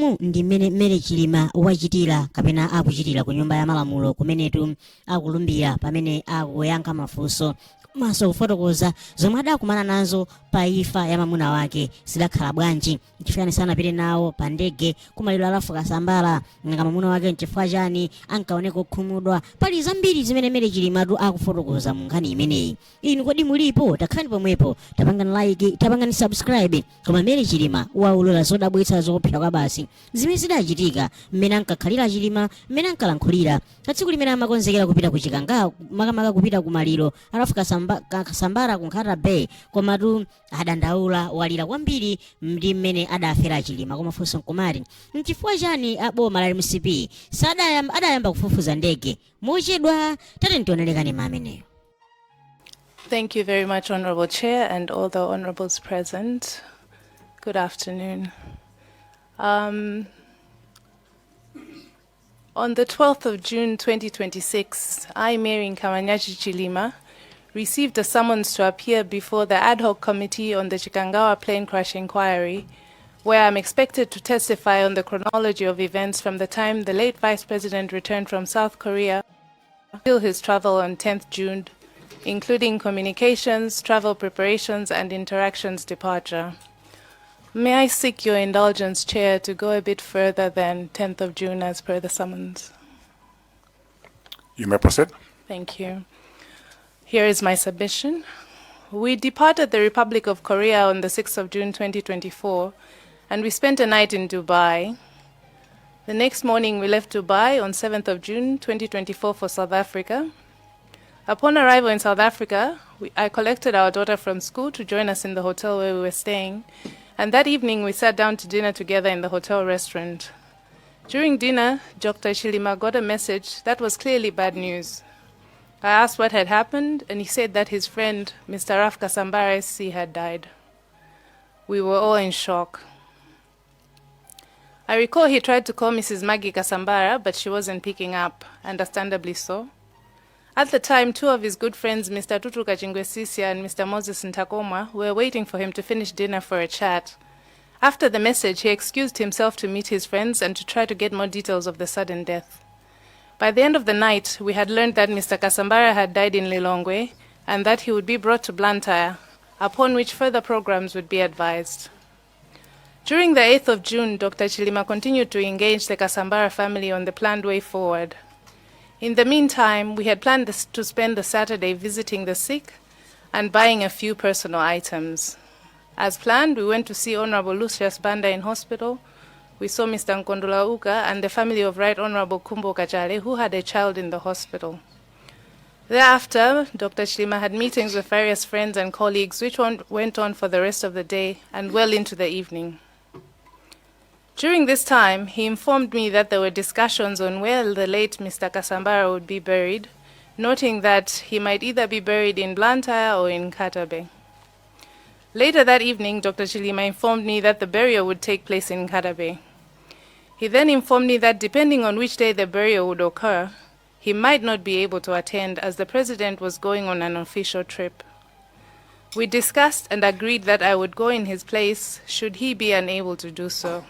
umu ndi mmene Chilima wachitira kapena akuchitira ku nyumba ya malamulo kumenetu akulumbira pamene akuyankha mafunso maso kufotokoza zomwe adakumana nazo pa imfa ya mamuna wake zidakhala bwanji chifukwa sanapite nawo pa ndege kumaliro alafu kasambala nga mamuna wake nchifukwa chani ankaoneka okhumudwa. Pali zambiri zimene Chilimatu akufotokoza mu nkhani imeneyi. Inu kodi mulipo? Takhani pomwepo, tapangani like, tapangani subscribe. Koma mmene Chilima Waulula zodabwitsa zoopsa kwa basi zimene zidachitika mmene ankakhalira Chilima mmene ankalankhulira katsiku limene amakonzekera kupita ku Chikanga makamaka kupita ku maliro alafu kasambala kunkhata bay komatu adandaula walira kwambiri ndi mmene adafera Chilima koma funso nkumati nchifukwa chani aboma la MCP adayamba kufufuza ndege mochedwa. Tate ntionelekani mameneyo. Thank you very much, Honorable Chair, and all the honorables present. Good afternoon. On the 12th of June 2026, I, Marryn Chilima, received a summons to appear before the ad hoc committee on the Chikangawa plane crash inquiry, where I'm expected to testify on the chronology of events from the time the late Vice President returned from South Korea until his travel on 10th June, including communications, travel preparations, and interactions departure. May I seek your indulgence, Chair, to go a bit further than 10th of June as per the summons? You may proceed. Thank you. Here is my submission. We departed the Republic of Korea on the 6th of June 2024, and we spent a night in Dubai. The next morning, we left Dubai on 7th of June 2024 for South Africa. Upon arrival in South Africa, I collected our daughter from school to join us in the hotel where we were staying, and that evening we sat down to dinner together in the hotel restaurant. During dinner, Dr. Chilima got a message that was clearly bad news. I asked what had happened, and he said that his friend, Mr. Raf Kasambara SC, had died. We were all in shock. I recall he tried to call Mrs. Maggie Kasambara, but she wasn't picking up, understandably so. At the time, two of his good friends, Mr. Tutu Kachingwesisia and Mr. Moses Ntakoma, were waiting for him to finish dinner for a chat. After the message, he excused himself to meet his friends and to try to get more details of the sudden death. By the end of the night, we had learned that Mr. Kasambara had died in Lilongwe and that he would be brought to Blantyre, upon which further programs would be advised. During the 8th of June, Dr. Chilima continued to engage the Kasambara family on the planned way forward. In the meantime, we had planned to spend the Saturday visiting the sick and buying a few personal items. As planned, we went to see Honorable Lucius Banda in hospital. We saw Mr. Nkondola Uka and the family of Right Honorable Kumbo Kachale, who had a child in the hospital. Thereafter, Dr. Chilima had meetings with various friends and colleagues, which went on for the rest of the day and well into the evening. During this time, he informed me that there were discussions on where the late Mr. Kasambara would be buried, noting that he might either be buried in Blantyre or in Katabe. Later that evening, Dr. Chilima informed me that the burial would take place in Katabe. He then informed me that depending on which day the burial would occur, he might not be able to attend as the President was going on an official trip. We discussed and agreed that I would go in his place should he be unable to do so.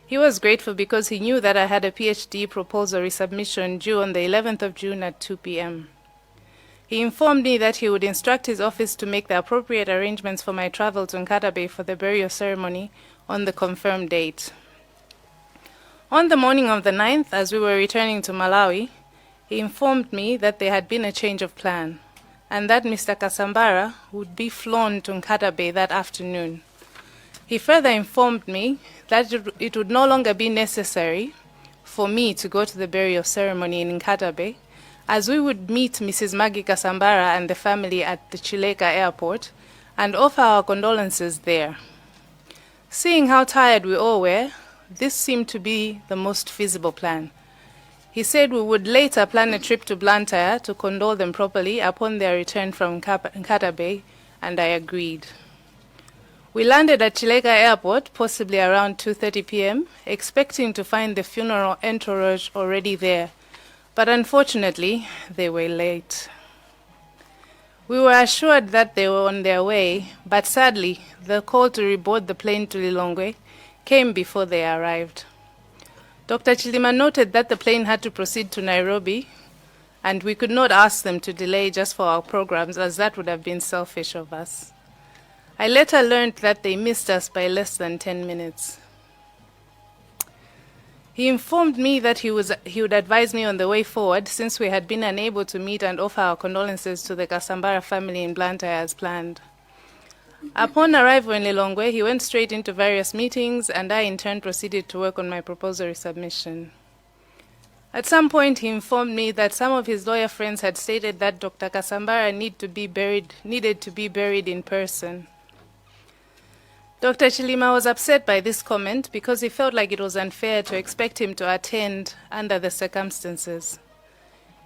He was grateful because he knew that I had a PhD proposal resubmission due on the 11th of June at 2 p.m. He informed me that he would instruct his office to make the appropriate arrangements for my travel to Nkatabe for the burial ceremony on the confirmed date. On the morning of the 9th, as we were returning to Malawi, he informed me that there had been a change of plan and that Mr. Kasambara would be flown to Nkatabe that afternoon. He further informed me that it would no longer be necessary for me to go to the burial ceremony in Nkatabe, as we would meet Mrs. Maggie Kasambara and the family at the Chileka airport and offer our condolences there. Seeing how tired we all were, this seemed to be the most feasible plan. He said we would later plan a trip to Blantyre to condole them properly upon their return from Nkatabe, and I agreed. We landed at Chileka Airport, possibly around 2:30 p.m., expecting to find the funeral entourage already there, but unfortunately, they were late. We were assured that they were on their way, but sadly, the call to reboard the plane to Lilongwe came before they arrived. Dr. Chilima noted that the plane had to proceed to Nairobi, and we could not ask them to delay just for our programs, as that would have been selfish of us. I later learned that they missed us by less than 10 minutes. He informed me that he would advise me on the way forward, since we had been unable to meet and offer our condolences to the Kasambara family in Blantyre as planned. Upon arrival in Lilongwe, he went straight into various meetings, and I in turn proceeded to work on my proposal submission. At some point, he informed me that some of his lawyer friends had stated that Dr. Kasambara needed to be buried in person. Dr. Chilima was upset by this comment because he felt like it was unfair to expect him to attend under the circumstances.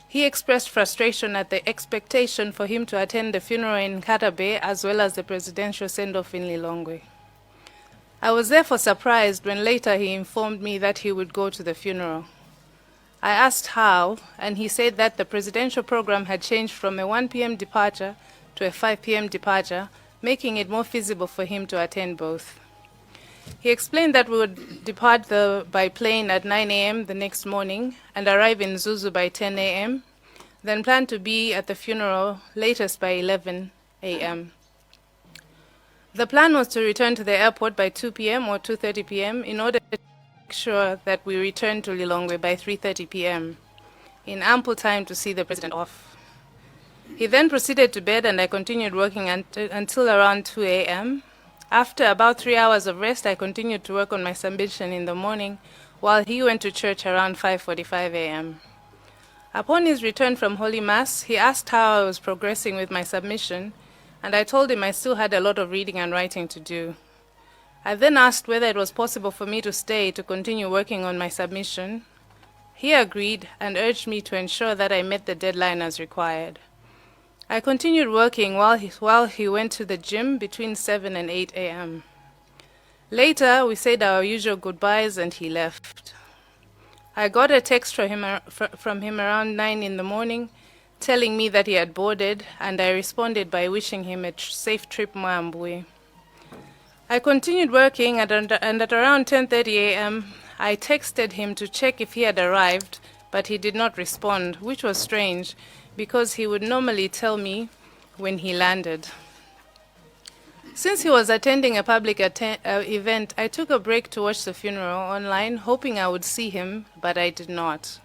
He expressed frustration at the expectation for him to attend the funeral in Katabe as well as the presidential send-off in Lilongwe. I was therefore surprised when later he informed me that he would go to the funeral. I asked how, and he said that the presidential program had changed from a 1 p.m. departure to a 5 p.m. departure, making it more feasible for him to attend both. He explained that we would depart by plane at 9 a.m. the next morning and arrive in Zuzu by 10 a.m., then plan to be at the funeral latest by 11 a.m. The plan was to return to the airport by 2 p.m. or 2:30 p.m. in order to make sure that we return to Lilongwe by 3:30 p.m., in ample time to see the president off. He then proceeded to bed, and I continued working until around 2 a.m. After about 3 hours of rest, I continued to work on my submission in the morning, while he went to church around 5:45 a.m. Upon his return from Holy Mass, he asked how I was progressing with my submission, and I told him I still had a lot of reading and writing to do. I then asked whether it was possible for me to stay to continue working on my submission. He agreed and urged me to ensure that I met the deadline as required. I continued working while he went to the gym between 7 and 8 a.m. Later, we said our usual goodbyes and he left. I got a text from him around 9 in the morning telling me that he had boarded, and I responded by wishing him a safe trip Mwambwe. I continued working, and at around 10:30 a.m., I texted him to check if he had arrived, but he did not respond, which was strange, because he would normally tell me when he landed. Since he was attending a public event, I took a break to watch the funeral online, hoping I would see him, but I did not.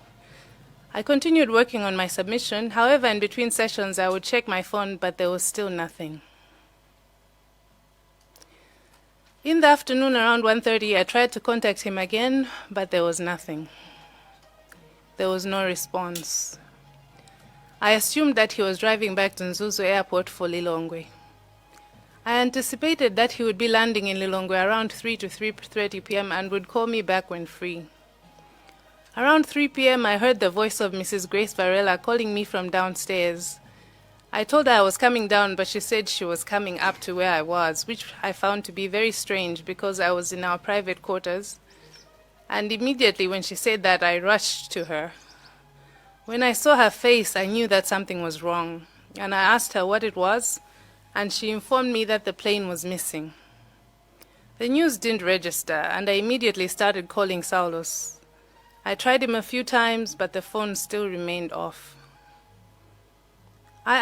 I continued working on my submission. However, in between sessions, I would check my phone, but there was still nothing. In the afternoon, around 1:30, I tried to contact him again, but there was nothing. There was no response. I assumed that he was driving back to Nzuzu Airport for Lilongwe. I anticipated that he would be landing in Lilongwe around 3 to 3:30 p.m. and would call me back when free. Around 3 p.m., I heard the voice of Mrs. Grace Varela calling me from downstairs. I told her I was coming down, but she said she was coming up to where I was, which I found to be very strange because I was in our private quarters. And immediately when she said that, I rushed to her. When I saw her face, I knew that something was wrong, and I asked her what it was, and she informed me that the plane was missing. The news didn't register, and I immediately started calling Saulos. I tried him a few times, but the phone still remained off. I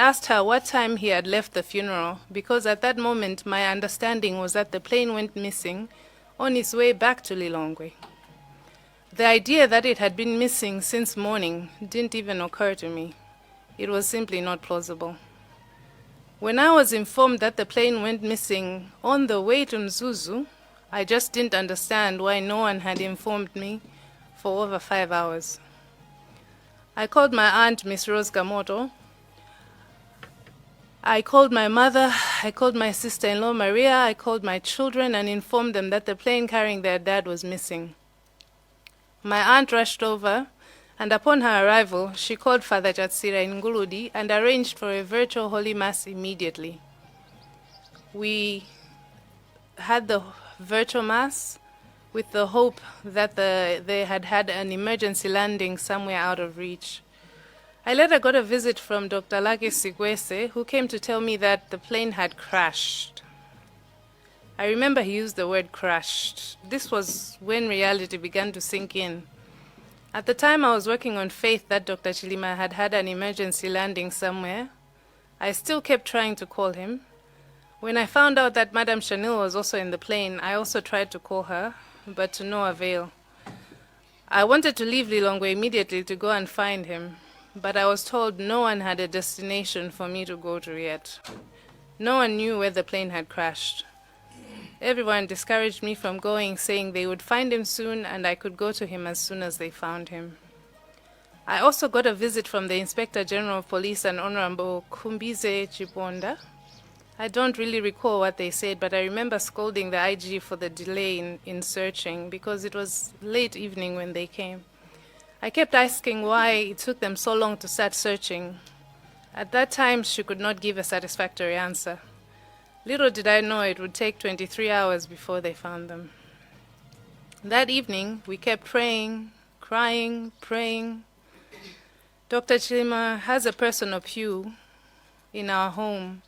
asked her what time he had left the funeral, because at that moment my understanding was that the plane went missing on its way back to Lilongwe. The idea that it had been missing since morning didn't even occur to me. It was simply not plausible. When I was informed that the plane went missing on the way to Mzuzu, I just didn't understand why no one had informed me for over 5 hours. I called my aunt, Miss Rose Kamoto. I called my mother, I called my sister-in-law Maria, I called my children and informed them that the plane carrying their dad was missing. My aunt rushed over, and upon her arrival, she called Father Chatsira in Nguludi and arranged for a virtual Holy Mass immediately. We had the virtual Mass with the hope that they had had an emergency landing somewhere out of reach. I later got a visit from Dr. Lake Sigwese, who came to tell me that the plane had crashed. I remember he used the word crushed. This was when reality began to sink in. At the time, I was working on faith that Dr. Chilima had had an emergency landing somewhere. I still kept trying to call him. When I found out that Madame Chanel was also in the plane, I also tried to call her, but to no avail. I wanted to leave Lilongwe immediately to go and find him, but I was told no one had a destination for me to go to yet. No one knew where the plane had crashed. Everyone discouraged me from going, saying they would find him soon and I could go to him as soon as they found him. I also got a visit from the Inspector General of Police and Honorable Kumbize Chiponda. I don't really recall what they said, but I remember scolding the IG for the delay in searching because it was late evening when they came. I kept asking why it took them so long to start searching. At that time, she could not give a satisfactory answer. Little did I know it would take 23 hours before they found them. That evening, we kept praying, crying, praying. Dr. Chilima has a personal pew in our home,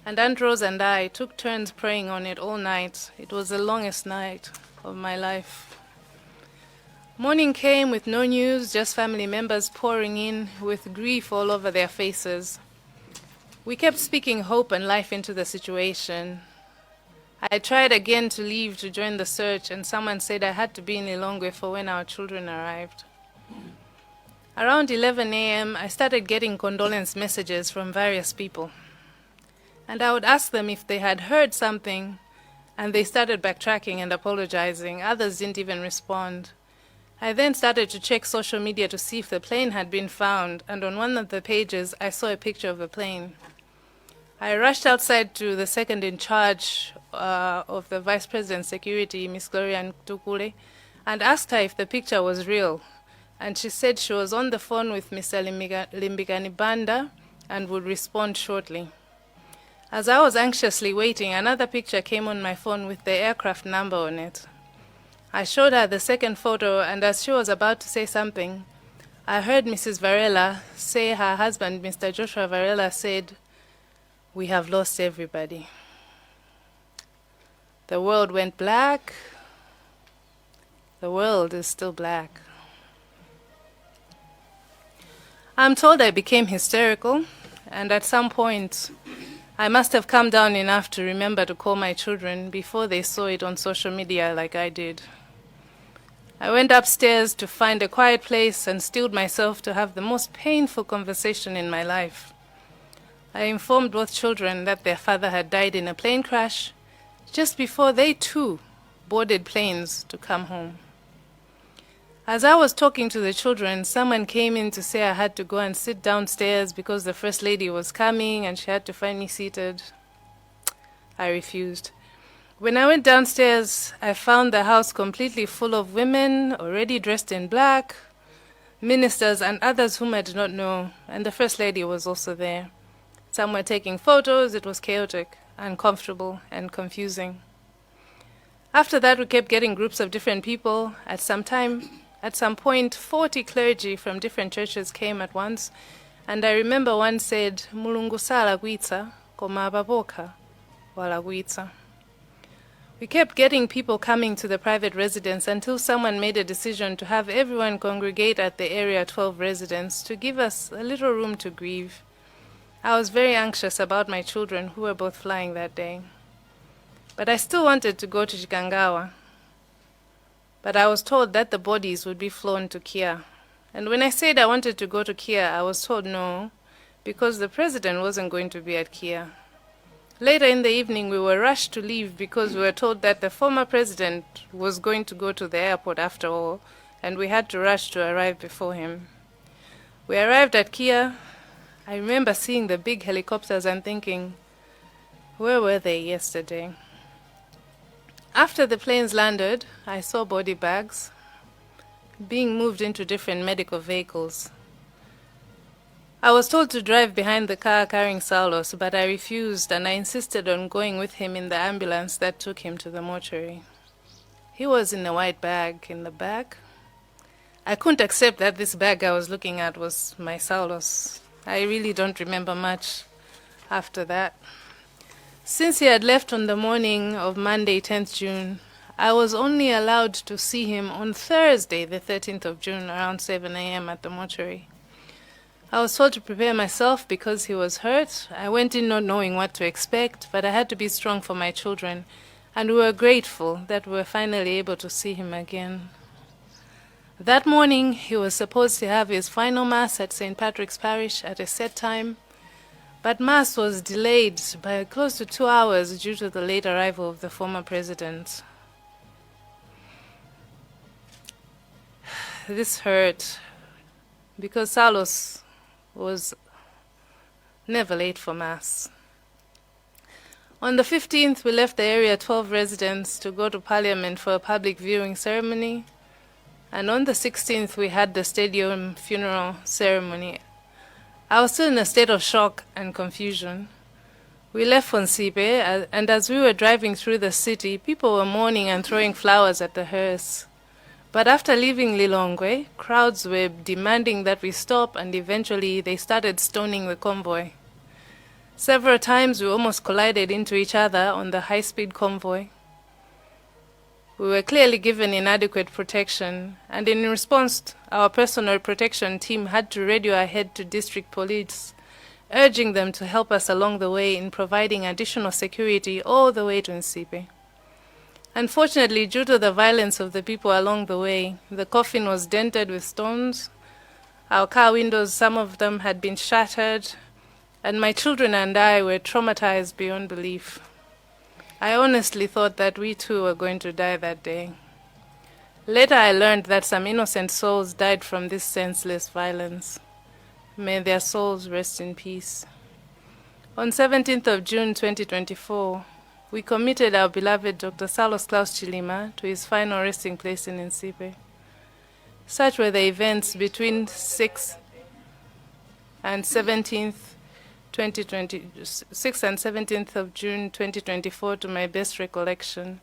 and Aunt Rose and I took turns praying on it all night. It was the longest night of my life. Morning came with no news, just family members pouring in with grief all over their faces. We kept speaking hope and life into the situation. I tried again to leave to join the search, and someone said I had to be in Lilongwe for when our children arrived. Around 11 a.m., I started getting condolence messages from various people. And I would ask them if they had heard something, and they started backtracking and apologizing. Others didn't even respond. I then started to check social media to see if the plane had been found, and on one of the pages, I saw a picture of the plane. I rushed outside to the second in charge of the Vice President's security, Miss Gloria Ntukule, and asked her if the picture was real. And she said she was on the phone with Mr. Limbikani Banda and would respond shortly. As I was anxiously waiting, another picture came on my phone with the aircraft number on it. I showed her the second photo, and as she was about to say something, I heard Mrs. Varela say her husband, Mr. Joshua Varela, said, "We have lost everybody." The world went black. The world is still black. I'm told I became hysterical, and at some point, I must have calmed down enough to remember to call my children before they saw it on social media like I did. I went upstairs to find a quiet place and steeled myself to have the most painful conversation in my life. I informed both children that their father had died in a plane crash just before they too boarded planes to come home. As I was talking to the children, someone came in to say I had to go and sit downstairs because the First Lady was coming and she had to find me seated. I refused. When I went downstairs, I found the house completely full of women, already dressed in black, ministers and others whom I did not know, and the First Lady was also there. Some were taking photos. It was chaotic, uncomfortable, and confusing. After that, we kept getting groups of different people. At some point, 40 clergy from different churches came at once, and I remember one said, "Mulungu salagwitsa, koma ababoka walagwitsa." We kept getting people coming to the private residence until someone made a decision to have everyone congregate at the Area 12 residence to give us a little room to grieve. I was very anxious about my children who were both flying that day. But I still wanted to go to Chikangawa. But I was told that the bodies would be flown to Kia. And when I said I wanted to go to Kia, I was told no, because the president wasn't going to be at Kia. Later in the evening, we were rushed to leave because we were told that the former president was going to go to the airport after all, and we had to rush to arrive before him. We arrived at Kia. I remember seeing the big helicopters and thinking, where were they yesterday? After the planes landed, I saw body bags being moved into different medical vehicles. I was told to drive behind the car carrying Saulos, but I refused, and I insisted on going with him in the ambulance that took him to the mortuary. He was in a white bag in the back. I couldn't accept that this bag I was looking at was my Saulos. I really don't remember much after that. Since he had left on the morning of Monday, 10th June, I was only allowed to see him on Thursday, the 13th of June, around 7 a.m. at the mortuary. I was told to prepare myself because he was hurt. I went in not knowing what to expect, but I had to be strong for my children, and we were grateful that we were finally able to see him again. That morning, he was supposed to have his final Mass at St. Patrick's Parish at a set time, but Mass was delayed by close to 2 hours due to the late arrival of the former president. This hurt because Saulos was never late for Mass. On the 15th, we left the Area 12 residents to go to Parliament for a public viewing ceremony, and on the 16th, we had the stadium funeral ceremony. I was still in a state of shock and confusion. We left Fonsipe, and as we were driving through the city, people were mourning and throwing flowers at the hearse. But after leaving Lilongwe, crowds were demanding that we stop, and eventually they started stoning the convoy. Several times we almost collided into each other on the high-speed convoy. We were clearly given inadequate protection, and in response, our personal protection team had to radio ahead to district police, urging them to help us along the way in providing additional security all the way to Nsipe. Unfortunately, due to the violence of the people along the way, the coffin was dented with stones. Our car windows, some of them had been shattered, and my children and I were traumatized beyond belief. I honestly thought that we too were going to die that day. Later I learned that some innocent souls died from this senseless violence. May their souls rest in peace. On 17th of June 2024, we committed our beloved Dr. Saulos Klaus Chilima to his final resting place in Nsipe. Such were the events between 6th and 17th 6th and 17th of June 2024 to my best recollection.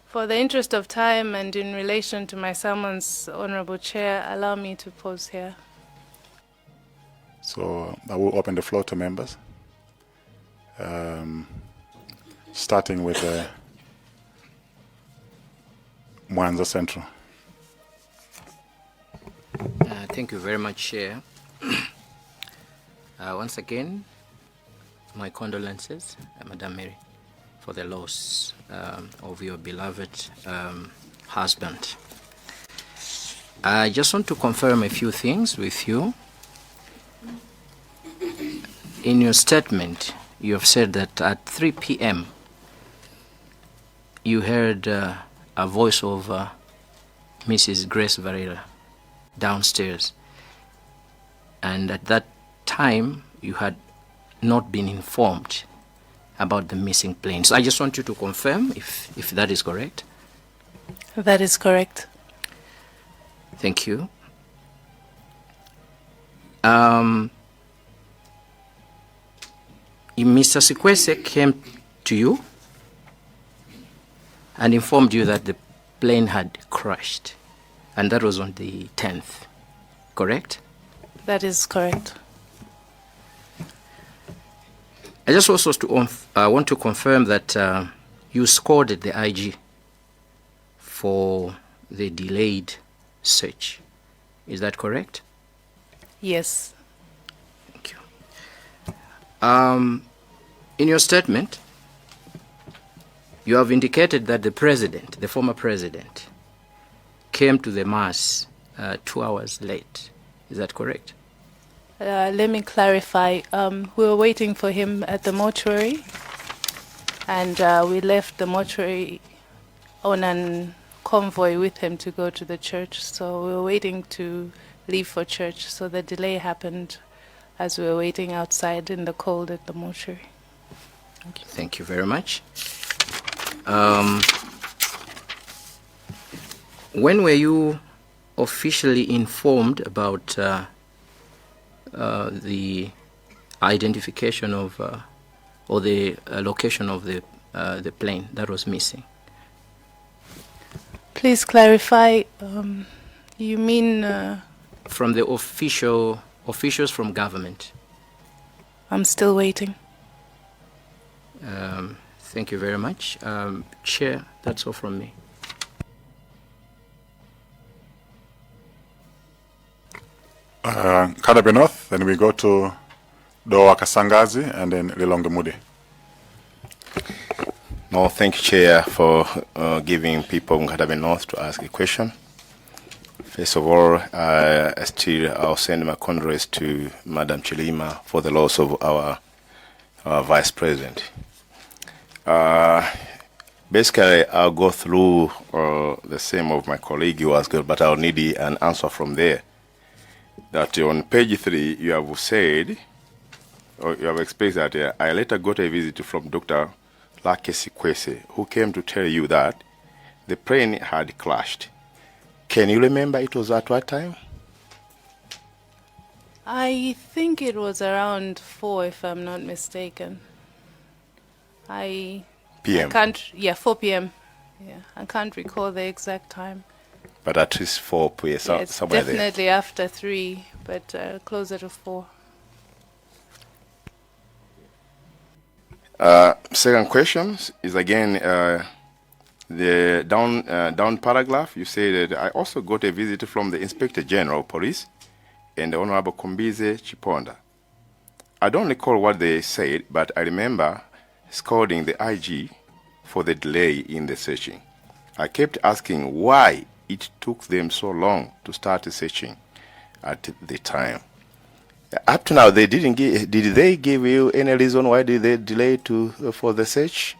For the interest of time and in relation to my sermon's Honorable Chair, allow me to pause here. So I will open the floor to members, starting with Mwanza Central. Thank you very much, Chair. Once again, my condolences, Madam Mary, for the loss of your beloved husband. I just want to confirm a few things with you. In your statement, you have said that at 3 p.m. you heard a voice of Mrs. Grace Varela downstairs, and at that time you had not been informed about the missing plane. So I just want you to confirm if that is correct. That is correct. Thank you. Mr. Sikwese came to you and informed you that the plane had crashed, and that was on the 10th, correct? That is correct. I just also want to confirm that you scolded the IG for the delayed search. Is that correct? Yes. Thank you. In your statement, you have indicated that the president, the former president, came to the mass 2 hours late. Is that correct? Let me clarify. We were waiting for him at the mortuary, and we left the mortuary on a convoy with him to go to the church. So we were waiting to leave for church. So the delay happened as we were waiting outside in the cold at the mortuary. Thank you. Thank you very much. When were you officially informed about the identification of or the location of the plane that was missing? Please clarify. You mean? From the officials from government. I'm still waiting. Thank you very much. Chair, that's all from me. Kadabe North, then we go to Doa Kasangazi and then Lilonge Mudi. No, thank you, Chair, for giving people in Kadabe North to ask a question. First of all, I'll send my condolences to Madam Chilima for the loss of our Vice President. Basically, I'll go through the same of my colleague who asked, but I'll need an answer from there. That on page 3, you have said, or you have expressed that I later got a visit from Dr. Lakesi Kwese, who came to tell you that the plane had crashed. Can you remember it was at what time? I think it was around 4, if I'm not mistaken. PM? 4 p.m. Yeah, I can't recall the exact time. But at least 4 p.m. It's somewhere there. definitely after 3, but closer to 4. Second question is again the down paragraph. You say that I also got a visit from the Inspector General of Police and the Honorable Kumbize Chiponda. I don't recall what they said, but I remember scolding the IG for the delay in the searching. I kept asking why it took them so long to start searching at the time. Up to now, they didn't give. Did they give you any reason why did they delay for the search?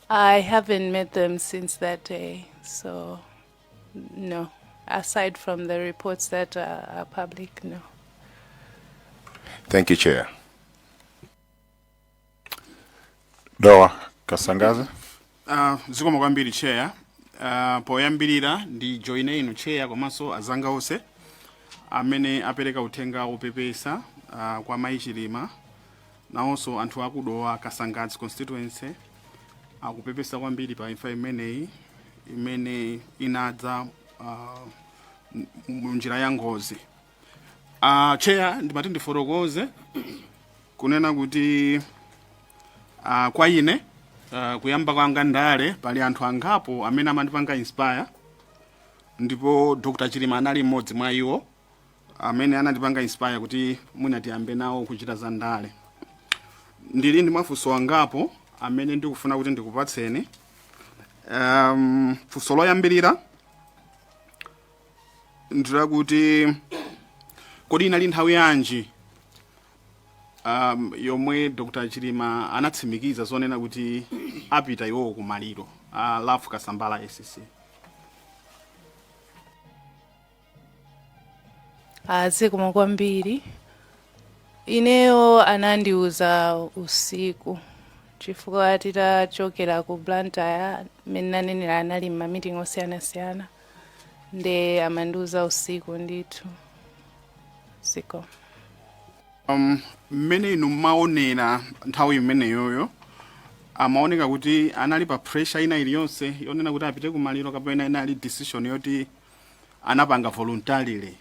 I haven't met them since that day, so no. Aside from the reports that are public, no. Thank you, Chair. Doa Kasangazi. Zikomo kwambiri Chair. Poyambirira ndi joine inu Chair komanso azanga onse amene apereka uthenga opepesa kwa mayi Chilima nawonso anthu akudowa Kasangazi constituency akupepesa kwambiri pa imfa imene inadza munjira ya ngozi. Chair ndimati ndifotokoze kunena kuti kwa ine kuyamba kwanga ndale pali anthu angapo amene amandipanga inspire, ndipo Dr. Chilima anali mmodzi mwa iwo amene anandipanga inspire kuti mwina tiyambe nawo kuchita za ndale. Ndili ndi mafunso angapo amene ndikufuna kuti ndikupatseni. Funso loyambirira ndira kuti kodi inali nthawi yanji yomwe Dr. Chilima anatsimikiza zonena kuti apita iwo kumaliro lafu Kasambala SCC. Zikomo kwambiri. Ineyo anandiuza usiku chifukwa titachokera ku Blantyre mene nanenera anali ma meeting osiyanasiyana nde amandiuza usiku ndithu. Zikomo. Mmene inu maonera nthawi imeneyoyo amaoneka kuti anali pa pressure ina iliyonse yonena kuti apite kumaliro kapena inali decision yoti anapanga voluntarily?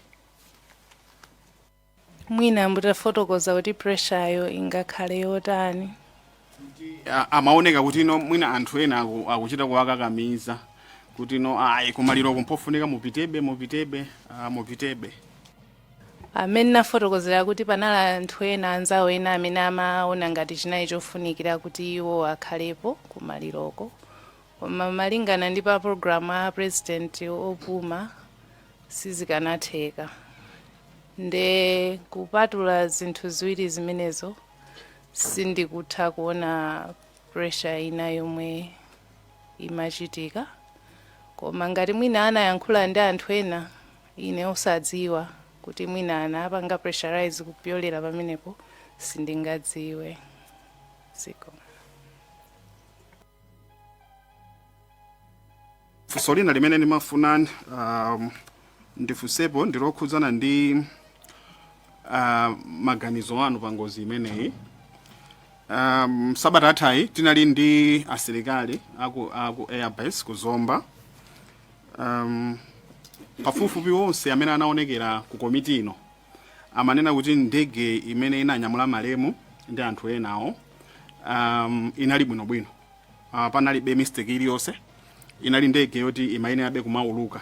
Mwina mbutafotokoza kuti pressure yo ingakhale yotani. Amaoneka kuti mwina anthu ena akuchita kuwakakamiza kuti kumaliro kumpofunika mupitebe. Amene nafotokozera kuti panali anthu ena anzawo ena amene amaona ngati chinali chofunikira kuti iwo akhalepo kumaliroko. Koma malingana ndi pa program a president opuma sizikanatheka. Nde kupatula zinthu ziwiri zimenezo sindikutha kuona pressure ina yomwe imachitika. Koma ngati mwina anayankhula ndi anthu ena ine osadziwa kuti mwina anapanga pressurize kupyolera pamenepo sindingadziwe. Zikomo. Funso lina limene ndimafuna ndifunsepo ndilokhudzana ndi maganizo anu pa ngozi imeneyi. Sabata athayi tinali ndi asilikali aku airbase ku Zomba. Pafupifupi wonse amene anaonekera ku komiti ino amanena kuti ndege imene inanyamula malemu ndi anthu enawo inali bwinobwino. Panalibe mistake iliyonse. Inali ndege yoti imayenerabe kumauluka.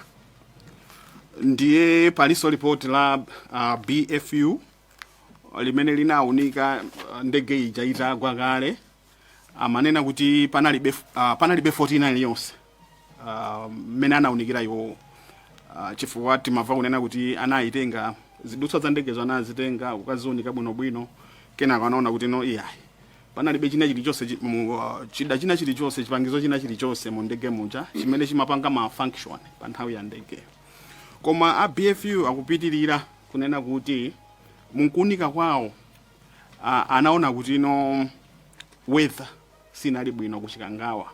Ndiye paliso report la BFU limene linawunika ndege ija itagwa kale. Amanena kuti panalibe 49 iliyonse. Mmene anawunikira iwo. Chifukwa timamva kunena kuti anayitenga zidutswa za ndege anazitenga ukaziunika bwinobwino. Kenako anaona kuti no iyayi. Panalibe china chilichonse chida china chilichonse chipangizo china chilichonse mu ndege muja chimene chimapanga malfunction pa nthawi ya ndege. Koma a BFU akupitirira kunena kuti munkunika kwawo anaona kuti no weather sinali bwino kuchikangawa.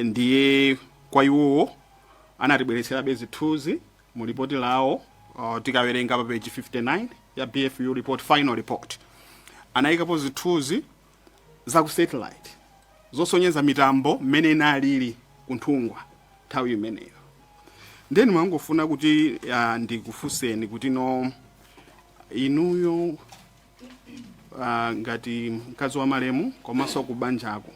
Ndiye kwa iwo anatibweretsera zithunzi mu report lawo tikawerenga pa page 59 ya BFU report, final report. Anayikapo zithunzi za ku satellite zosonyeza mitambo mmene inalili kunthungwa nthawi imeneyo. Ndeni mwangofuna kuti ndikufunseni kuti no inuyo ngati mkazi wa malemu komanso kubanjako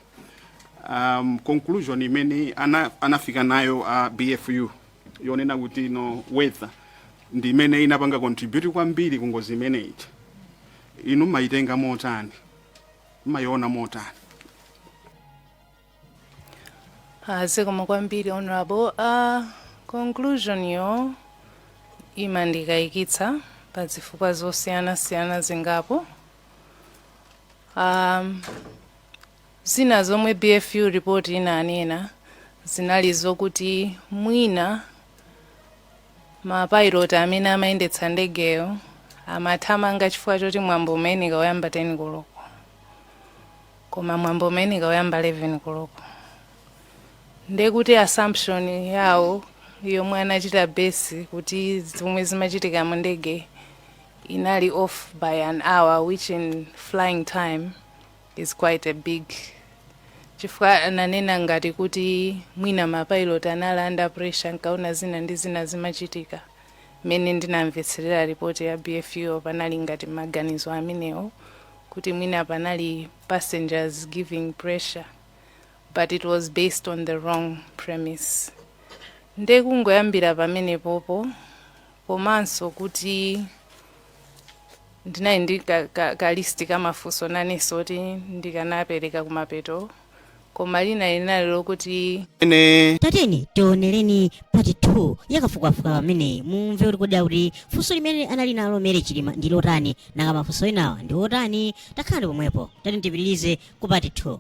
conclusion imene anafika nayo BFU yonena kuti no weather ndi imene inapanga contribute kwambiri ku ngozi imeneyi. Inu maitenga motani, mayiona motani? Zikomo kwambiri honorable. Conclusion yo imandikayikitsa pa zifukwa zosiyana zingapo. Zina zomwe BFU report inanena zinali zokuti mwina mapilot amene amayendetsa ndegeyo amathamanga chifukwa choti mwambo umene kawayamba 10 koloko. Koma mwambo umene kawayamba 11 koloko. Ndekuti assumption yawo yomwe anachita base kuti zomwe zimachitika mu ndege inali off by an hour, which in flying time is quite a big. Chifukwa ananena ngati kuti mwina mapilot anali under pressure nkaona zina ndi zina zimachitika. Mene ndinamvetserera report ya BFU panali ngati maganizo amenewo kuti mwina panali passengers giving pressure, but it was based on the wrong premise. Ndekungoyambira pamene popo komanso kuti ndinayi ndi ka list kamafunso nanenso kuti ndikanapereka kumapeto. Koma lina linali lokuti tateni tionereni part 2 yakafukafuka pamene mumve kuti kodi kuti funso limene anali nalo mere Chilima ndi lotani nanga mafunso enawa ndi otani. Takhale pomwepo tati tipitirize ku part 2.